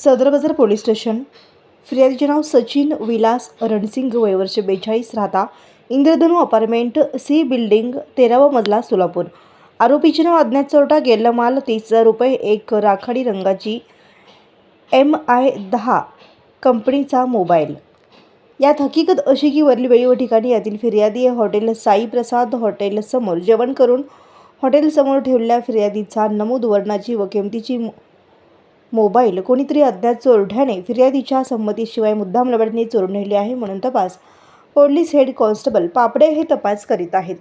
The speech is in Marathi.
सदर बाजार पोलीस स्टेशन। फिर्यादीचे नाव सचिन विलास रणसिंग, वय वर्ष 42, राहता इंद्रधनु अपार्टमेंट, सी बिल्डिंग, 13वा मजला, सोलापूर। आरोपीचे नाव अज्ञात चोरटा, गेला माल 30,000 रुपये, एक राखाडी रंगाची MI10 कंपनीचा मोबाईल। यात हकीकत अशी की वरील वेळी व ठिकाणी यातील फिर्यादी हॉटेल साई प्रसाद हॉटेल समोर जेवण करून हॉटेल समोर ठेवलेल्या फिर्यादीचा नमूद वर्णाची व किमतीची मोबाईल कोणीतरी अज्ञात चोरट्याने फिर्यादीच्या संमतीशिवाय मुद्दाम लबाडीने चोरून नेले आहे, म्हणून तपास पोलीस हेड कॉन्स्टेबल पापडे हे तपास करीत आहेत।